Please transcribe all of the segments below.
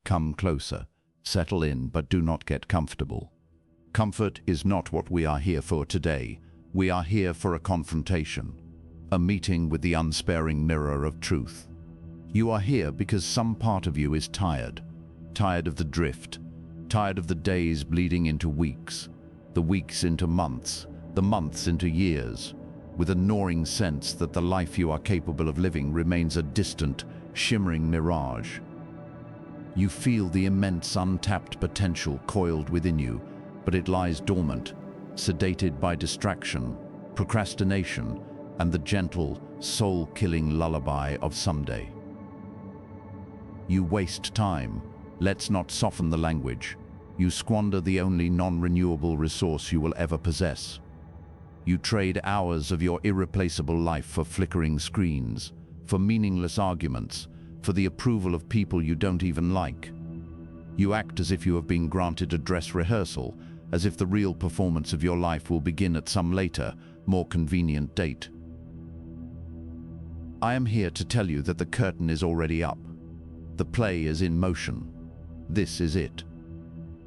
Come closer, settle in, but do not get comfortable. Comfort is not what we are here for today. We are here for a confrontation, a meeting with the unsparing mirror of truth. You are here because some part of you is tired of the drift, tired of the days bleeding into weeks, the weeks into months, the months into years, with a gnawing sense that the life you are capable of living remains a distant, shimmering mirage. You feel the immense untapped potential coiled within you, but it lies dormant, sedated by distraction, procrastination, and the gentle, soul-killing lullaby of someday. You waste time. Let's not soften the language. You squander the only non-renewable resource you will ever possess. You trade hours of your irreplaceable life for flickering screens, for meaningless arguments, for the approval of people you don't even like. You act as if you have been granted a dress rehearsal, as if the real performance of your life will begin at some later, more convenient date. I am here to tell you that the curtain is already up. The play is in motion. This is it.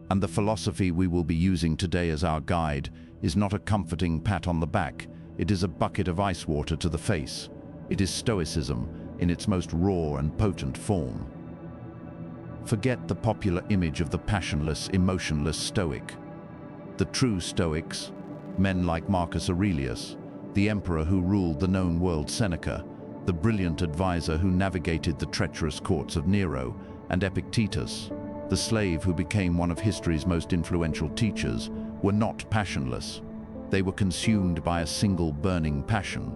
And the philosophy we will be using today as our guide is not a comforting pat on the back. It is a bucket of ice water to the face. It is Stoicism in its most raw and potent form. Forget the popular image of the passionless, emotionless Stoic. The true Stoics, men like Marcus Aurelius, the emperor who ruled the known world Seneca, the brilliant advisor who navigated the treacherous courts of Nero, and Epictetus, the slave who became one of history's most influential teachers, were not passionless. They were consumed by a single burning passion.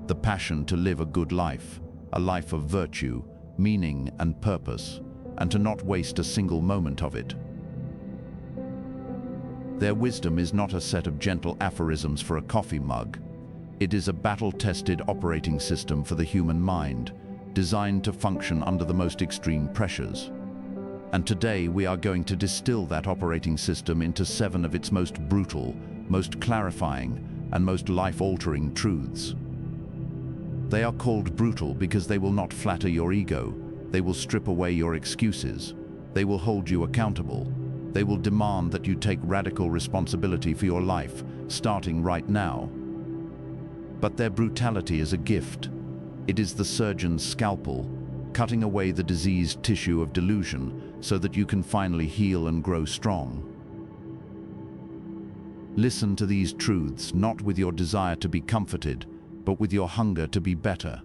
The passion to live a good life, a life of virtue, meaning and purpose, and to not waste a single moment of it. Their wisdom is not a set of gentle aphorisms for a coffee mug. It is a battle-tested operating system for the human mind, designed to function under the most extreme pressures. And today we are going to distill that operating system into 7 of its most brutal, most clarifying, and most life-altering truths. They are called brutal because they will not flatter your ego. They will strip away your excuses. They will hold you accountable. They will demand that you take radical responsibility for your life, starting right now. But their brutality is a gift. It is the surgeon's scalpel, cutting away the diseased tissue of delusion so that you can finally heal and grow strong. Listen to these truths, not with your desire to be comforted, but with your hunger to be better.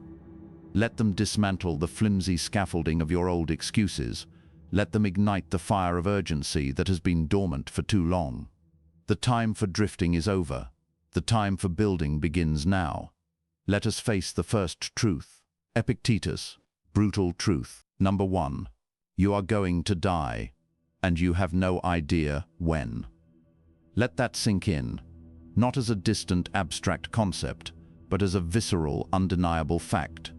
Let them dismantle the flimsy scaffolding of your old excuses. Let them ignite the fire of urgency that has been dormant for too long. The time for drifting is over. The time for building begins now. Let us face the first truth. Epictetus, brutal truth. Number 1. You are going to die, and you have no idea when. Let that sink in, not as a distant, abstract concept, but as a visceral, undeniable fact.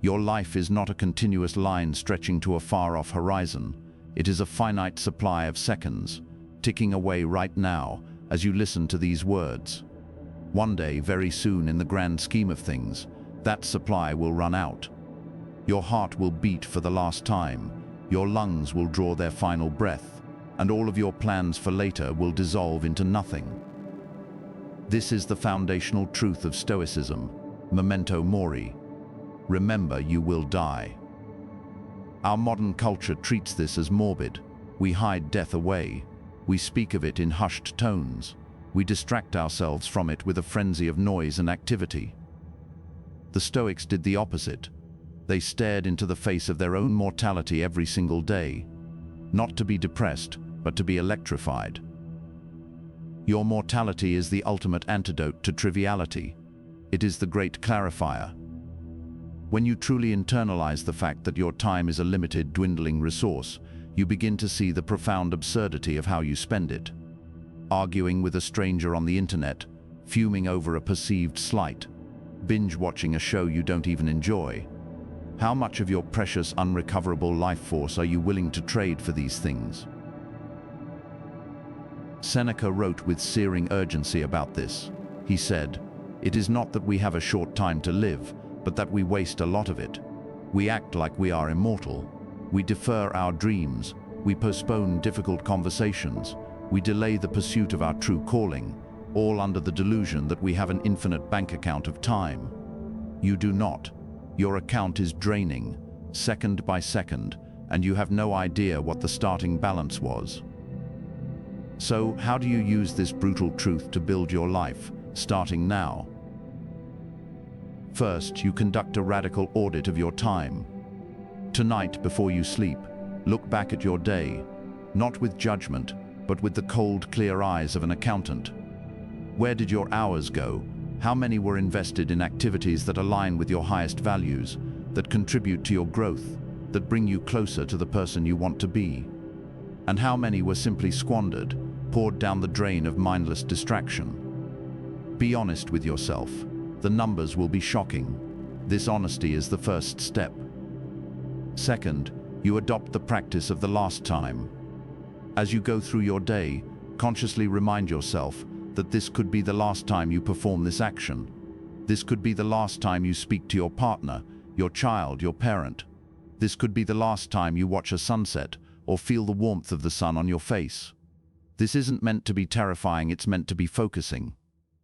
Your life is not a continuous line stretching to a far-off horizon. It is a finite supply of seconds, ticking away right now as you listen to these words. One day, very soon in the grand scheme of things, that supply will run out. Your heart will beat for the last time, your lungs will draw their final breath, and all of your plans for later will dissolve into nothing. This is the foundational truth of Stoicism, memento mori. Remember, you will die. Our modern culture treats this as morbid. We hide death away. We speak of it in hushed tones. We distract ourselves from it with a frenzy of noise and activity. The Stoics did the opposite. They stared into the face of their own mortality every single day, not to be depressed, but to be electrified. Your mortality is the ultimate antidote to triviality. It is the great clarifier. When you truly internalize the fact that your time is a limited, dwindling resource, you begin to see the profound absurdity of how you spend it. Arguing with a stranger on the internet, fuming over a perceived slight, binge-watching a show you don't even enjoy. How much of your precious, unrecoverable life force are you willing to trade for these things? Seneca wrote with searing urgency about this. He said, "It is not that we have a short time to live, but that we waste a lot of it. We act like we are immortal. We defer our dreams, we postpone difficult conversations, we delay the pursuit of our true calling, all under the delusion that we have an infinite bank account of time. You do not. Your account is draining, second by second, and you have no idea what the starting balance was. So, how do you use this brutal truth to build your life, starting now? First, you conduct a radical audit of your time. Tonight, before you sleep, look back at your day, not with judgment, but with the cold, clear eyes of an accountant. Where did your hours go? How many were invested in activities that align with your highest values, that contribute to your growth, that bring you closer to the person you want to be? And how many were simply squandered, poured down the drain of mindless distraction? Be honest with yourself. The numbers will be shocking. This honesty is the first step. Second, you adopt the practice of the last time. As you go through your day, consciously remind yourself that this could be the last time you perform this action. This could be the last time you speak to your partner, your child, your parent. This could be the last time you watch a sunset or feel the warmth of the sun on your face. This isn't meant to be terrifying, it's meant to be focusing.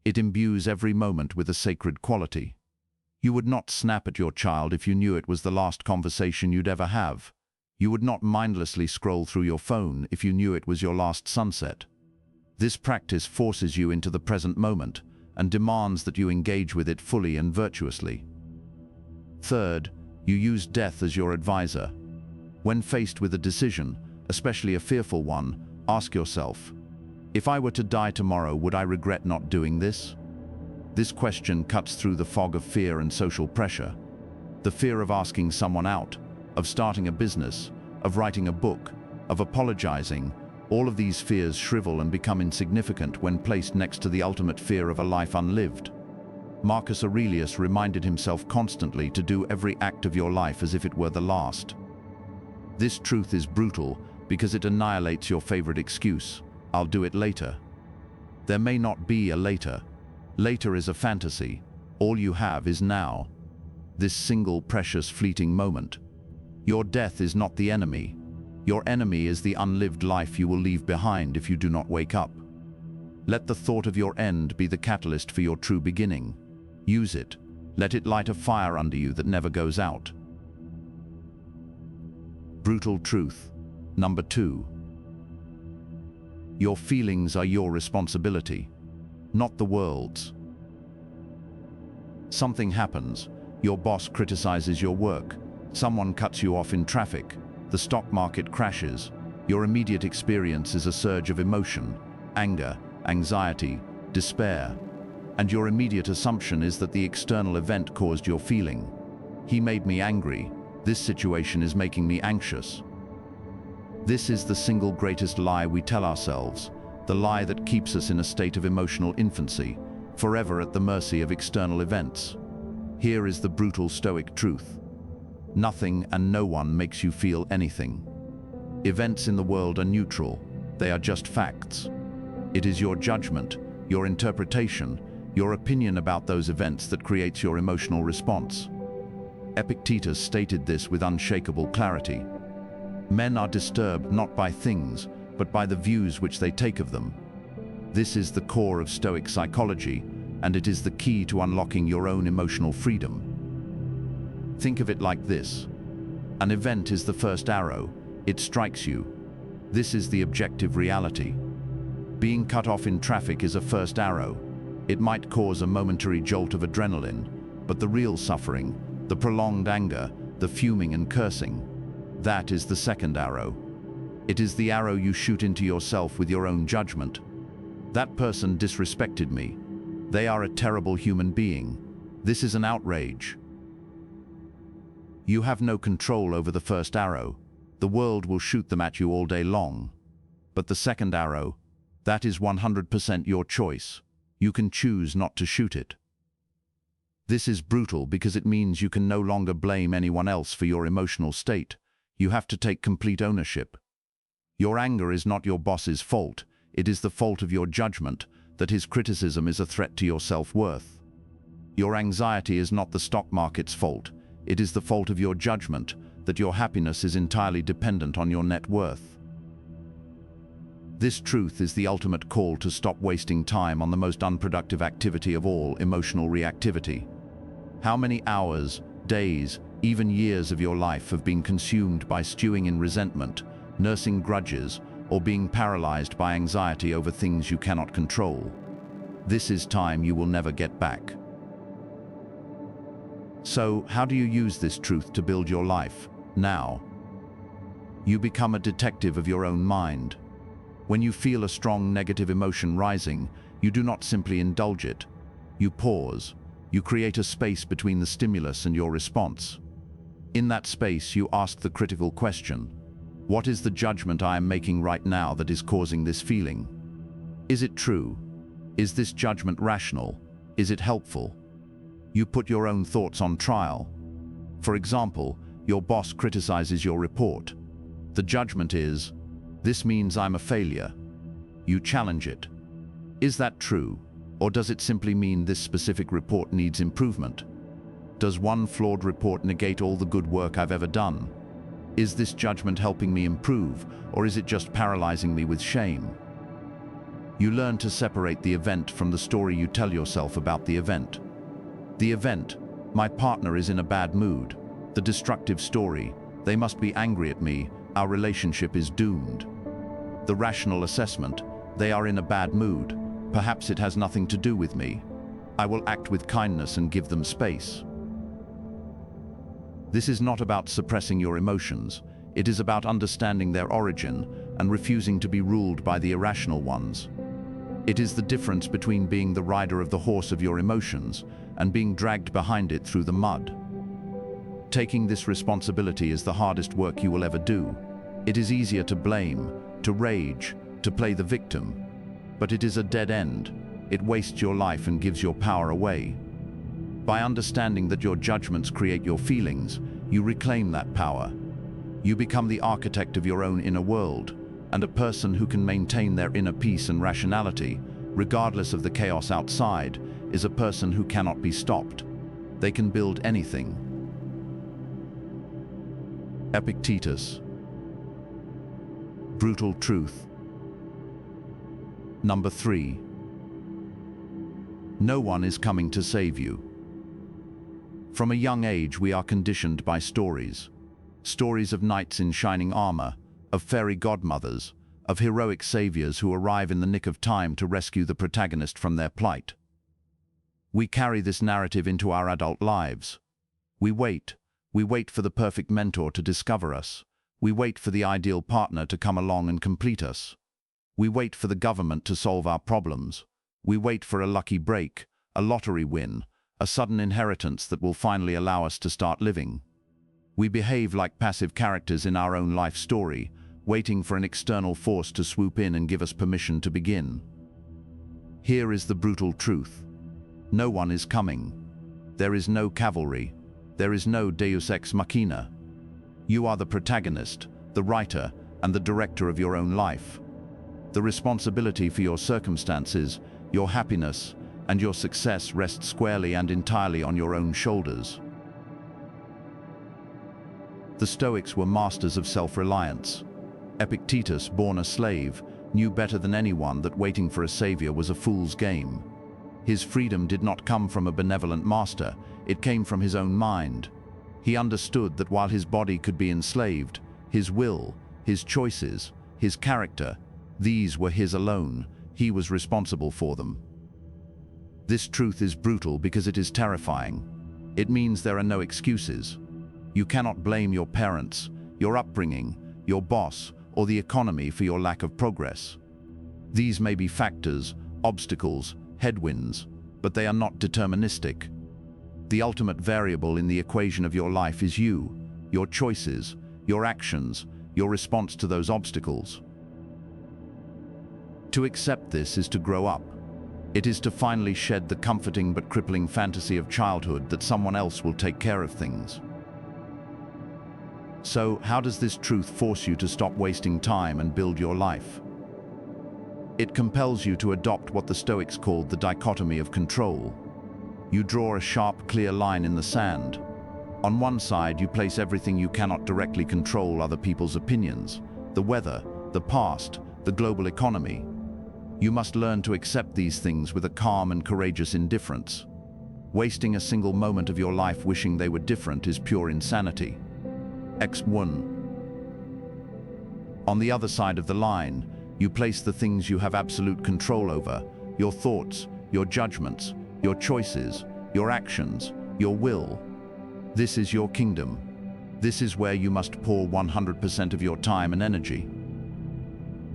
It imbues every moment with a sacred quality. You would not snap at your child if you knew it was the last conversation you'd ever have. You would not mindlessly scroll through your phone if you knew it was your last sunset. This practice forces you into the present moment and demands that you engage with it fully and virtuously. Third, you use death as your advisor. When faced with a decision, especially a fearful one, ask yourself, if I were to die tomorrow, would I regret not doing this? This question cuts through the fog of fear and social pressure. The fear of asking someone out, of starting a business, of writing a book, of apologizing, all of these fears shrivel and become insignificant when placed next to the ultimate fear of a life unlived. Marcus Aurelius reminded himself constantly to do every act of your life as if it were the last. This truth is brutal because it annihilates your favorite excuse, I'll do it later. There may not be a later. Later is a fantasy. All you have is now. This single precious fleeting moment. Your death is not the enemy. Your enemy is the unlived life you will leave behind if you do not wake up. Let the thought of your end be the catalyst for your true beginning. Use it. Let it light a fire under you that never goes out. Brutal truth. Number 2. Your feelings are your responsibility, not the world's. Something happens. Your boss criticizes your work. Someone cuts you off in traffic. The stock market crashes. Your immediate experience is a surge of emotion, anger, anxiety, despair. And your immediate assumption is that the external event caused your feeling. He made me angry. This situation is making me anxious. This is the single greatest lie we tell ourselves, the lie that keeps us in a state of emotional infancy, forever at the mercy of external events. Here is the brutal Stoic truth. Nothing and no one makes you feel anything. Events in the world are neutral. They are just facts. It is your judgment, your interpretation, your opinion about those events that creates your emotional response. Epictetus stated this with unshakable clarity. Men are disturbed not by things, but by the views which they take of them. This is the core of Stoic psychology, and it is the key to unlocking your own emotional freedom. Think of it like this. An event is the first arrow. It strikes you. This is the objective reality. Being cut off in traffic is a first arrow. It might cause a momentary jolt of adrenaline, but the real suffering, the prolonged anger, the fuming and cursing, that is the second arrow. It is the arrow you shoot into yourself with your own judgment. That person disrespected me. They are a terrible human being. This is an outrage. You have no control over the first arrow. The world will shoot them at you all day long. But the second arrow, that is 100% your choice. You can choose not to shoot it. This is brutal because it means you can no longer blame anyone else for your emotional state. You have to take complete ownership. Your anger is not your boss's fault. It is the fault of your judgment that his criticism is a threat to your self-worth. Your anxiety is not the stock market's fault. It is the fault of your judgment that your happiness is entirely dependent on your net worth. This truth is the ultimate call to stop wasting time on the most unproductive activity of all, emotional reactivity. How many hours, days, even years of your life have been consumed by stewing in resentment, nursing grudges, or being paralyzed by anxiety over things you cannot control? This is time you will never get back. So, how do you use this truth to build your life, now? You become a detective of your own mind. When you feel a strong negative emotion rising, you do not simply indulge it. You pause. You create a space between the stimulus and your response. In that space, you ask the critical question: what is the judgment I am making right now that is causing this feeling? Is it true? Is this judgment rational? Is it helpful? You put your own thoughts on trial. For example, your boss criticizes your report. The judgment is, this means I'm a failure. You challenge it. Is that true? Or does it simply mean this specific report needs improvement? Does one flawed report negate all the good work I've ever done? Is this judgment helping me improve, or is it just paralyzing me with shame? You learn to separate the event from the story you tell yourself about the event. The event: my partner is in a bad mood. The destructive story: they must be angry at me, our relationship is doomed. The rational assessment: they are in a bad mood. Perhaps it has nothing to do with me. I will act with kindness and give them space. This is not about suppressing your emotions. It is about understanding their origin and refusing to be ruled by the irrational ones. It is the difference between being the rider of the horse of your emotions and being dragged behind it through the mud. Taking this responsibility is the hardest work you will ever do. It is easier to blame, to rage, to play the victim. But it is a dead end. It wastes your life and gives your power away. By understanding that your judgments create your feelings, you reclaim that power. You become the architect of your own inner world, and a person who can maintain their inner peace and rationality, regardless of the chaos outside, is a person who cannot be stopped. They can build anything. Epictetus. Brutal truth. Number 3. No one is coming to save you. From a young age, we are conditioned by stories. Stories of knights in shining armor, of fairy godmothers, of heroic saviors who arrive in the nick of time to rescue the protagonist from their plight. We carry this narrative into our adult lives. We wait for the perfect mentor to discover us. We wait for the ideal partner to come along and complete us. We wait for the government to solve our problems. We wait for a lucky break, a lottery win, a sudden inheritance that will finally allow us to start living. We behave like passive characters in our own life story, waiting for an external force to swoop in and give us permission to begin. Here is the brutal truth. No one is coming. There is no cavalry. There is no deus ex machina. You are the protagonist, the writer, and the director of your own life. The responsibility for your circumstances, your happiness, and your success rests squarely and entirely on your own shoulders. The Stoics were masters of self-reliance. Epictetus, born a slave, knew better than anyone that waiting for a savior was a fool's game. His freedom did not come from a benevolent master, it came from his own mind. He understood that while his body could be enslaved, his will, his choices, his character, these were his alone. He was responsible for them. This truth is brutal because it is terrifying. It means there are no excuses. You cannot blame your parents, your upbringing, your boss, or the economy for your lack of progress. These may be factors, obstacles, headwinds, but they are not deterministic. The ultimate variable in the equation of your life is you, your choices, your actions, your response to those obstacles. To accept this is to grow up. It is to finally shed the comforting but crippling fantasy of childhood that someone else will take care of things. So, how does this truth force you to stop wasting time and build your life? It compels you to adopt what the Stoics called the dichotomy of control. You draw a sharp, clear line in the sand. On one side, you place everything you cannot directly control: other people's opinions, the weather, the past, the global economy. You must learn to accept these things with a calm and courageous indifference. Wasting a single moment of your life wishing they were different is pure insanity. X1. On the other side of the line, you place the things you have absolute control over: your thoughts, your judgments, your choices, your actions, your will. This is your kingdom. This is where you must pour 100% of your time and energy.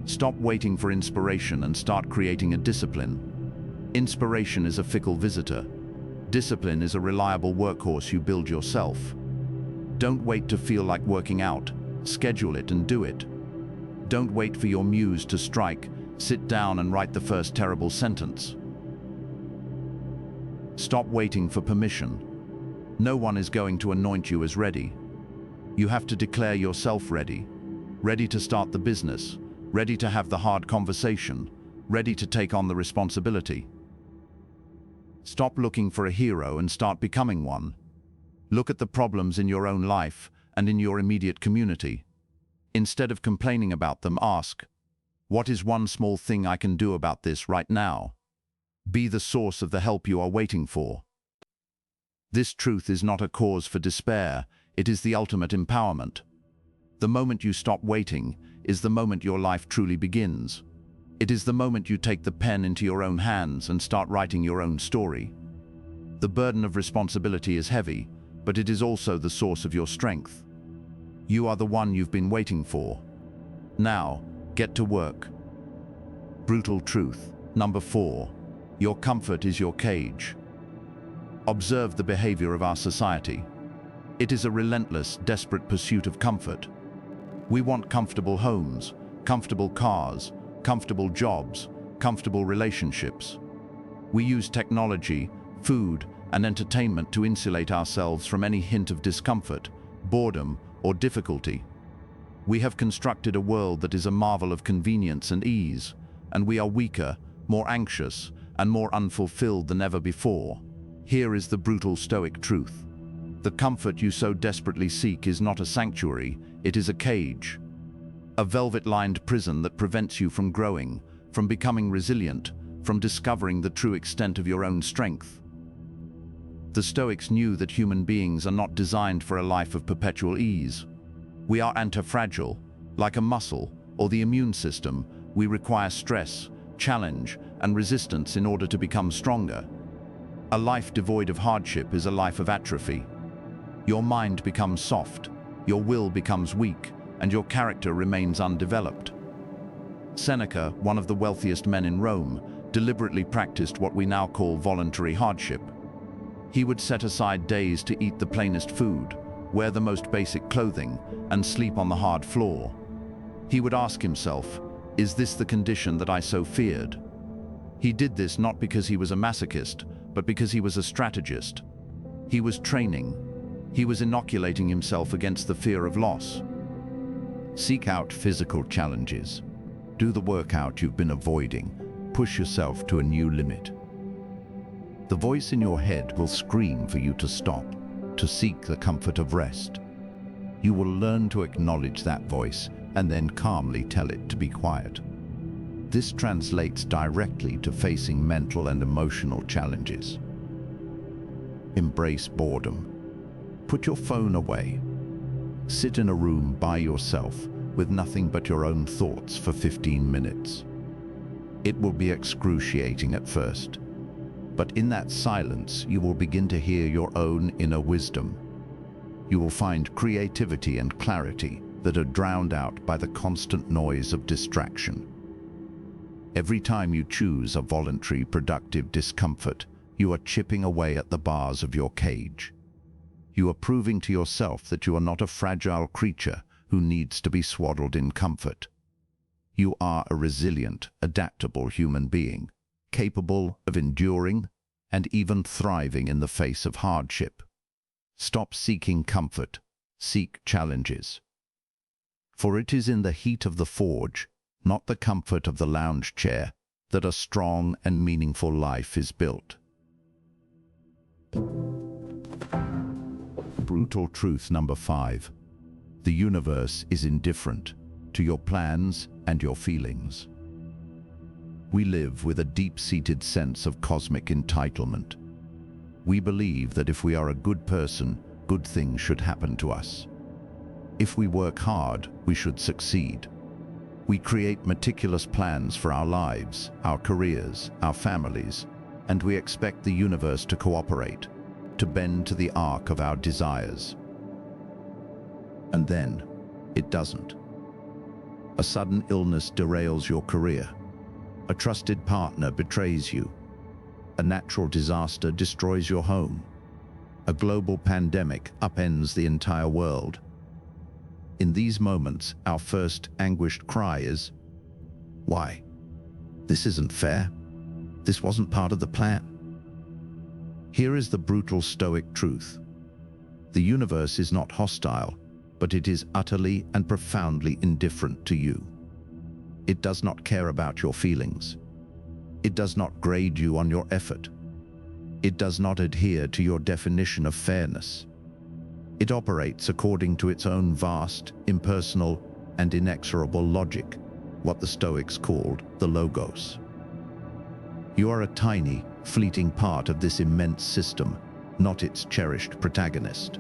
Stop waiting for inspiration and start creating a discipline. Inspiration is a fickle visitor. Discipline is a reliable workhorse you build yourself. Don't wait to feel like working out. Schedule it and do it. Don't wait for your muse to strike. Sit down and write the first terrible sentence. Stop waiting for permission. No one is going to anoint you as ready. You have to declare yourself ready. Ready to start the business. Ready to have the hard conversation. Ready to take on the responsibility. Stop looking for a hero and start becoming one. Look at the problems in your own life and in your immediate community. Instead of complaining about them, ask, what is one small thing I can do about this right now? Be the source of the help you are waiting for. This truth is not a cause for despair, it is the ultimate empowerment. The moment you stop waiting is the moment your life truly begins. It is the moment you take the pen into your own hands and start writing your own story. The burden of responsibility is heavy, but it is also the source of your strength. You are the one you've been waiting for. Now, get to work. Brutal truth. Number 4. Your comfort is your cage. Observe the behavior of our society. It is a relentless, desperate pursuit of comfort. We want comfortable homes, comfortable cars, comfortable jobs, comfortable relationships. We use technology, food, and entertainment to insulate ourselves from any hint of discomfort, boredom, or difficulty. We have constructed a world that is a marvel of convenience and ease, and we are weaker, more anxious, and more unfulfilled than ever before. Here is the brutal Stoic truth. The comfort you so desperately seek is not a sanctuary, it is a cage. A velvet-lined prison that prevents you from growing, from becoming resilient, from discovering the true extent of your own strength. The Stoics knew that human beings are not designed for a life of perpetual ease. We are antifragile. Like a muscle or the immune system, we require stress, challenge, and resistance in order to become stronger. A life devoid of hardship is a life of atrophy. Your mind becomes soft, your will becomes weak, and your character remains undeveloped. Seneca, one of the wealthiest men in Rome, deliberately practiced what we now call voluntary hardship. He would set aside days to eat the plainest food, wear the most basic clothing, and sleep on the hard floor. He would ask himself, is this the condition that I so feared? He did this not because he was a masochist, but because he was a strategist. He was training. He was inoculating himself against the fear of loss. Seek out physical challenges. Do the workout you've been avoiding. Push yourself to a new limit. The voice in your head will scream for you to stop, to seek the comfort of rest. You will learn to acknowledge that voice and then calmly tell it to be quiet. This translates directly to facing mental and emotional challenges. Embrace boredom. Put your phone away. Sit in a room by yourself with nothing but your own thoughts for 15 minutes. It will be excruciating at first, but in that silence you will begin to hear your own inner wisdom. You will find creativity and clarity that are drowned out by the constant noise of distraction. Every time you choose a voluntary, productive discomfort, you are chipping away at the bars of your cage. You are proving to yourself that you are not a fragile creature who needs to be swaddled in comfort. You are a resilient, adaptable human being, capable of enduring and even thriving in the face of hardship. Stop seeking comfort, seek challenges. For it is in the heat of the forge, not the comfort of the lounge chair, that a strong and meaningful life is built. Brutal truth number 5. The universe is indifferent to your plans and your feelings. We live with a deep-seated sense of cosmic entitlement. We believe that if we are a good person, good things should happen to us. If we work hard, we should succeed. We create meticulous plans for our lives, our careers, our families, and we expect the universe to cooperate, to bend to the arc of our desires. And then, it doesn't. A sudden illness derails your career. A trusted partner betrays you. A natural disaster destroys your home. A global pandemic upends the entire world. In these moments, our first anguished cry is, "Why? This isn't fair. This wasn't part of the plan." Here is the brutal Stoic truth. The universe is not hostile, but it is utterly and profoundly indifferent to you. It does not care about your feelings. It does not grade you on your effort. It does not adhere to your definition of fairness. It operates according to its own vast, impersonal, and inexorable logic, what the Stoics called the logos. You are a tiny, fleeting part of this immense system, not its cherished protagonist.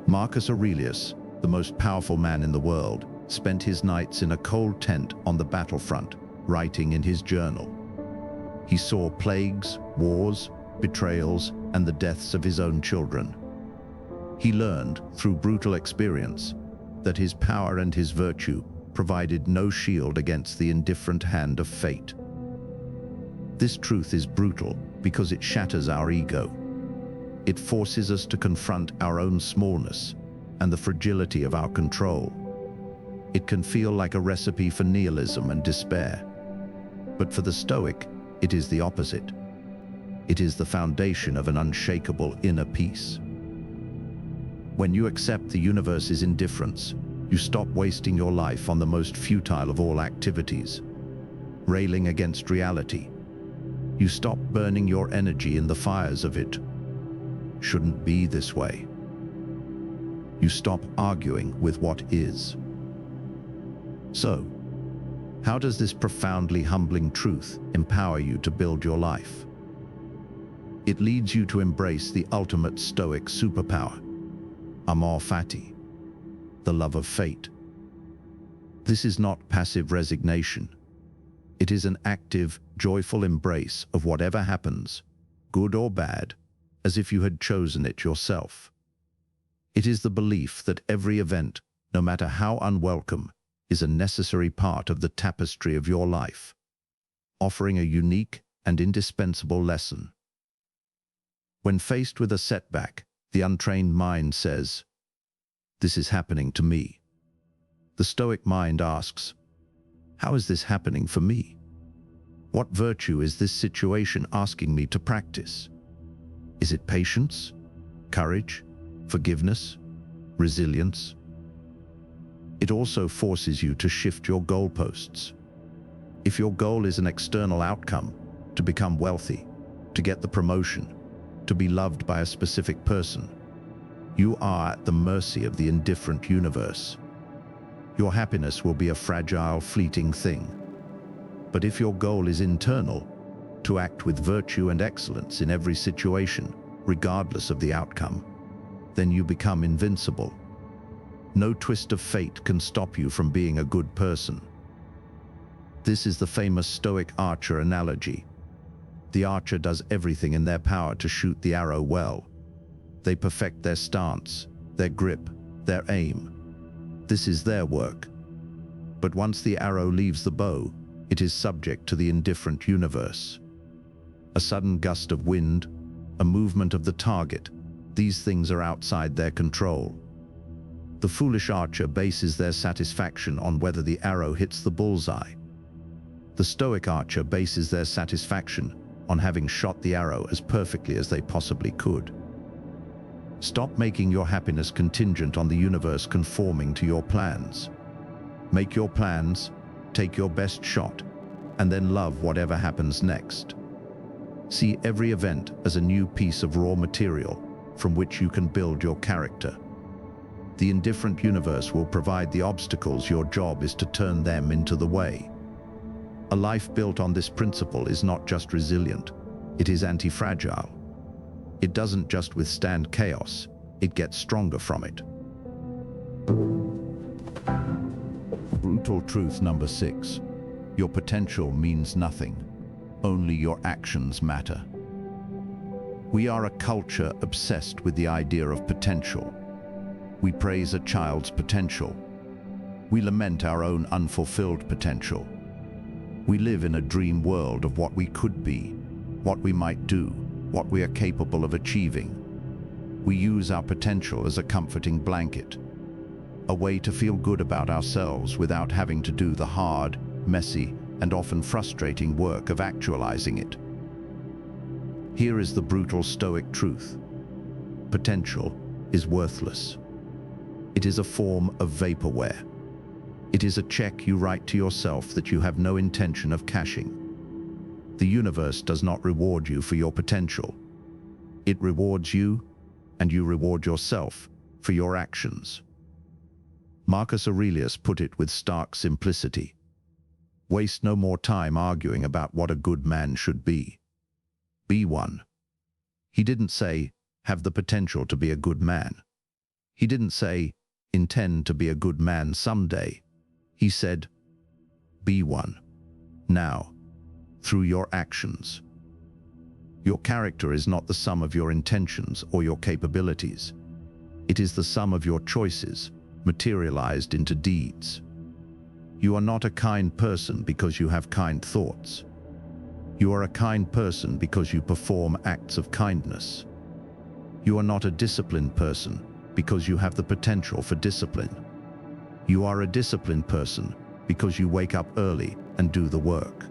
Marcus Aurelius, the most powerful man in the world, spent his nights in a cold tent on the battlefront, writing in his journal. He saw plagues, wars, betrayals, and the deaths of his own children. He learned, through brutal experience, that his power and his virtue provided no shield against the indifferent hand of fate. This truth is brutal because it shatters our ego. It forces us to confront our own smallness and the fragility of our control. It can feel like a recipe for nihilism and despair. But for the Stoic, it is the opposite. It is the foundation of an unshakable inner peace. When you accept the universe's indifference, you stop wasting your life on the most futile of all activities, railing against reality. You stop burning your energy in the fires of it. Shouldn't be this way. You stop arguing with what is. So, how does this profoundly humbling truth empower you to build your life? It leads you to embrace the ultimate Stoic superpower, amor fati, the love of fate. This is not passive resignation. It is an active, joyful embrace of whatever happens, good or bad, as if you had chosen it yourself. It is the belief that every event, no matter how unwelcome, is a necessary part of the tapestry of your life, offering a unique and indispensable lesson. When faced with a setback, the untrained mind says, "This is happening to me." The Stoic mind asks, "How is this happening for me? What virtue is this situation asking me to practice? Is it patience, courage, forgiveness, resilience?" It also forces you to shift your goalposts. If your goal is an external outcome, to become wealthy, to get the promotion, to be loved by a specific person, you are at the mercy of the indifferent universe. Your happiness will be a fragile, fleeting thing. But if your goal is internal, to act with virtue and excellence in every situation, regardless of the outcome, then you become invincible. No twist of fate can stop you from being a good person. This is the famous Stoic archer analogy. The archer does everything in their power to shoot the arrow well. They perfect their stance, their grip, their aim. This is their work. But once the arrow leaves the bow, it is subject to the indifferent universe. A sudden gust of wind, a movement of the target, these things are outside their control. The foolish archer bases their satisfaction on whether the arrow hits the bullseye. The Stoic archer bases their satisfaction on having shot the arrow as perfectly as they possibly could. Stop making your happiness contingent on the universe conforming to your plans. Make your plans, take your best shot, and then love whatever happens next. See every event as a new piece of raw material, from which you can build your character. The indifferent universe will provide the obstacles. Your job is to turn them into the way. A life built on this principle is not just resilient, it is anti-fragile. It doesn't just withstand chaos, it gets stronger from it. Brutal truth number 6. Your potential means nothing. Only your actions matter. We are a culture obsessed with the idea of potential. We praise a child's potential. We lament our own unfulfilled potential. We live in a dream world of what we could be, what we might do, what we are capable of achieving. We use our potential as a comforting blanket, a way to feel good about ourselves without having to do the hard, messy, and often frustrating work of actualizing it. Here is the brutal Stoic truth. Potential is worthless. It is a form of vaporware. It is a check you write to yourself that you have no intention of cashing. The universe does not reward you for your potential. It rewards you, and you reward yourself for your actions. Marcus Aurelius put it with stark simplicity. Waste no more time arguing about what a good man should be. Be one. He didn't say, have the potential to be a good man. He didn't say, intend to be a good man someday. He said, be one. Now, through your actions. Your character is not the sum of your intentions or your capabilities. It is the sum of your choices, materialized into deeds. You are not a kind person because you have kind thoughts. You are a kind person because you perform acts of kindness. You are not a disciplined person because you have the potential for discipline. You are a disciplined person because you wake up early and do the work.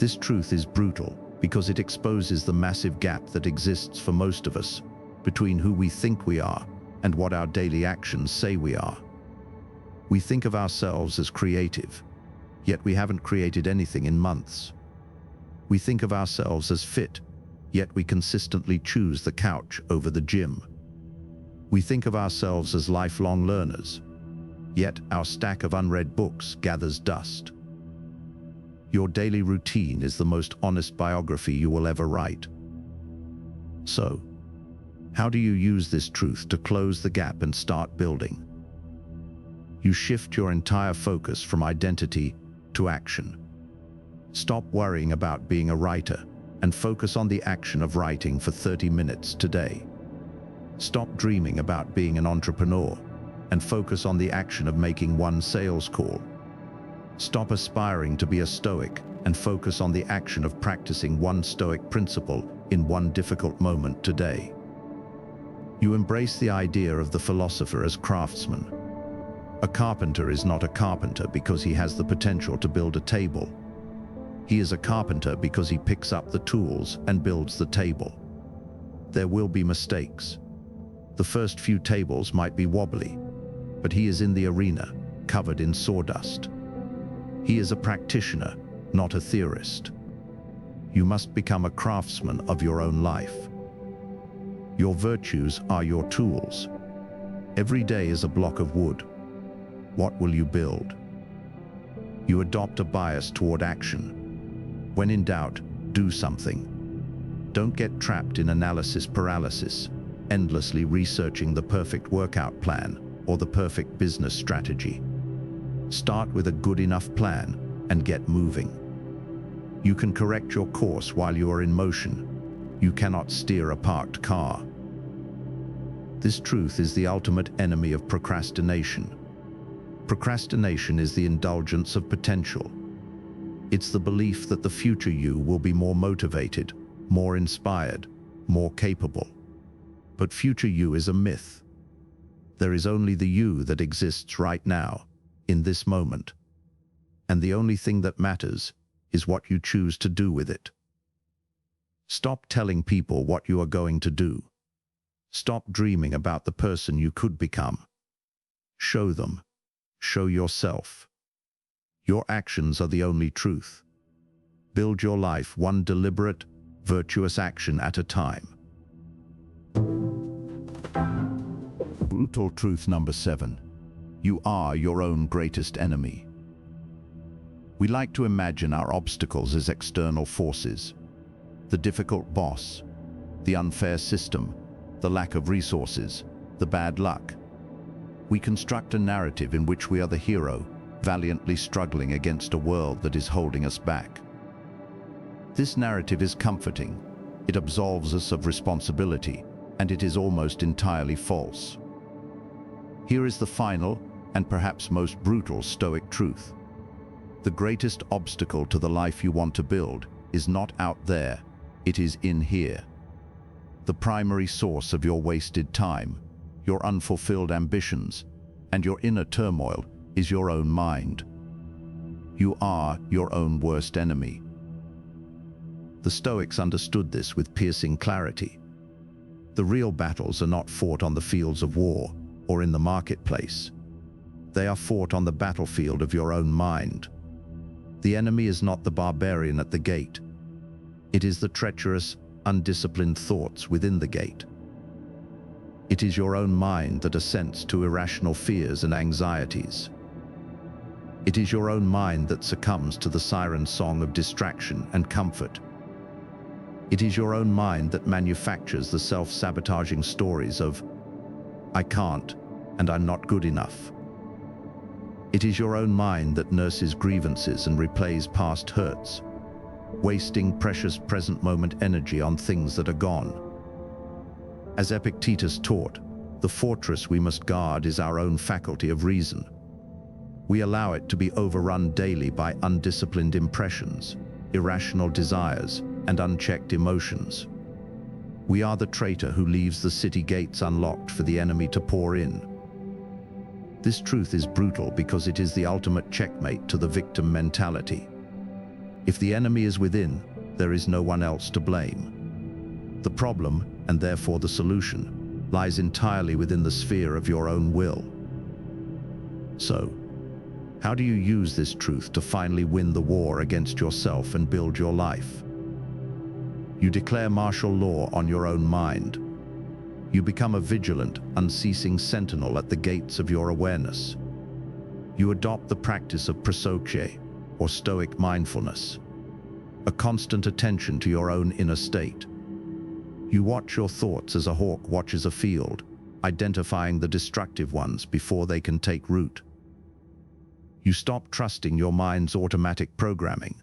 This truth is brutal because it exposes the massive gap that exists for most of us between who we think we are and what our daily actions say we are. We think of ourselves as creative, yet we haven't created anything in months. We think of ourselves as fit, yet we consistently choose the couch over the gym. We think of ourselves as lifelong learners, yet our stack of unread books gathers dust. Your daily routine is the most honest biography you will ever write. So, how do you use this truth to close the gap and start building? You shift your entire focus from identity to action. Stop worrying about being a writer and focus on the action of writing for 30 minutes today. Stop dreaming about being an entrepreneur and focus on the action of making one sales call. Stop aspiring to be a Stoic and focus on the action of practicing one Stoic principle in one difficult moment today. You embrace the idea of the philosopher as craftsman. A carpenter is not a carpenter because he has the potential to build a table. He is a carpenter because he picks up the tools and builds the table. There will be mistakes. The first few tables might be wobbly, but he is in the arena, covered in sawdust. He is a practitioner, not a theorist. You must become a craftsman of your own life. Your virtues are your tools. Every day is a block of wood. What will you build? You adopt a bias toward action. When in doubt, do something. Don't get trapped in analysis paralysis, endlessly researching the perfect workout plan or the perfect business strategy. Start with a good enough plan and get moving. You can correct your course while you are in motion. You cannot steer a parked car. This truth is the ultimate enemy of procrastination. Procrastination is the indulgence of potential. It's the belief that the future you will be more motivated, more inspired, more capable. But future you is a myth. There is only the you that exists right now, in this moment. And the only thing that matters is what you choose to do with it. Stop telling people what you are going to do. Stop dreaming about the person you could become. Show them. Show yourself. Your actions are the only truth. Build your life one deliberate, virtuous action at a time. Brutal truth number 7. You are your own greatest enemy. We like to imagine our obstacles as external forces. The difficult boss, the unfair system, the lack of resources, the bad luck. We construct a narrative in which we are the hero, valiantly struggling against a world that is holding us back. This narrative is comforting. It absolves us of responsibility, and it is almost entirely false. Here is the final, and perhaps most brutal Stoic truth. The greatest obstacle to the life you want to build is not out there, it is in here. The primary source of your wasted time, your unfulfilled ambitions, and your inner turmoil is your own mind. You are your own worst enemy. The Stoics understood this with piercing clarity. The real battles are not fought on the fields of war or in the marketplace. They are fought on the battlefield of your own mind. The enemy is not the barbarian at the gate. It is the treacherous, undisciplined thoughts within the gate. It is your own mind that assents to irrational fears and anxieties. It is your own mind that succumbs to the siren song of distraction and comfort. It is your own mind that manufactures the self-sabotaging stories of, "I can't," and "I'm not good enough." It is your own mind that nurses grievances and replays past hurts, wasting precious present moment energy on things that are gone. As Epictetus taught, the fortress we must guard is our own faculty of reason. We allow it to be overrun daily by undisciplined impressions, irrational desires, and unchecked emotions. We are the traitor who leaves the city gates unlocked for the enemy to pour in. This truth is brutal because it is the ultimate checkmate to the victim mentality. If the enemy is within, there is no one else to blame. The problem, and therefore the solution, lies entirely within the sphere of your own will. So, how do you use this truth to finally win the war against yourself and build your life? You declare martial law on your own mind. You become a vigilant, unceasing sentinel at the gates of your awareness. You adopt the practice of prosoche, or Stoic mindfulness, a constant attention to your own inner state. You watch your thoughts as a hawk watches a field, identifying the destructive ones before they can take root. You stop trusting your mind's automatic programming.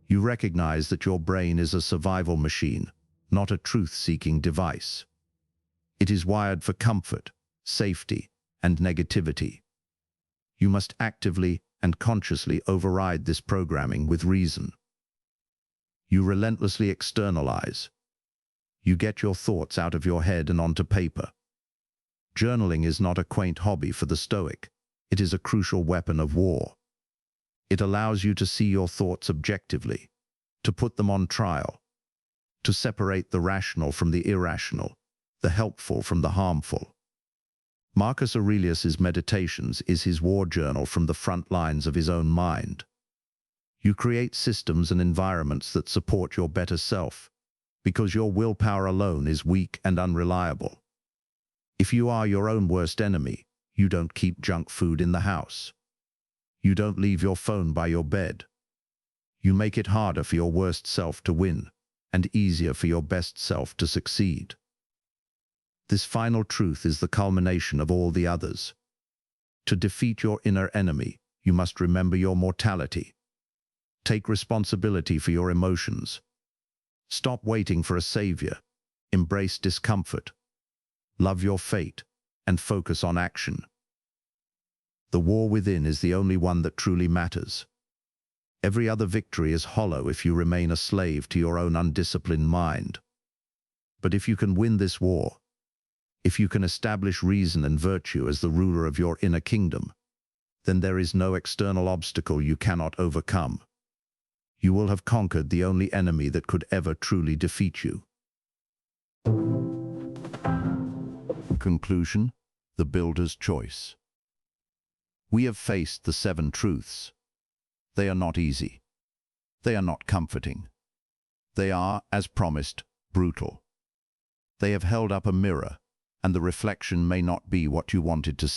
You recognize that your brain is a survival machine, not a truth-seeking device. It is wired for comfort, safety, and negativity. You must actively and consciously override this programming with reason. You relentlessly externalize. You get your thoughts out of your head and onto paper. Journaling is not a quaint hobby for the Stoic. It is a crucial weapon of war. It allows you to see your thoughts objectively, to put them on trial, to separate the rational from the irrational, the helpful from the harmful. Marcus Aurelius's Meditations is his war journal from the front lines of his own mind. You create systems and environments that support your better self, because your willpower alone is weak and unreliable. If you are your own worst enemy, you don't keep junk food in the house. You don't leave your phone by your bed. You make it harder for your worst self to win, and easier for your best self to succeed. This final truth is the culmination of all the others. To defeat your inner enemy, you must remember your mortality. Take responsibility for your emotions. Stop waiting for a savior. Embrace discomfort. Love your fate, and focus on action. The war within is the only one that truly matters. Every other victory is hollow if you remain a slave to your own undisciplined mind. But if you can win this war, if you can establish reason and virtue as the ruler of your inner kingdom, then there is no external obstacle you cannot overcome. You will have conquered the only enemy that could ever truly defeat you. Conclusion: the builder's choice. We have faced the 7 truths. They are not easy. They are not comforting. They are, as promised, brutal. They have held up a mirror, and the reflection may not be what you wanted to see.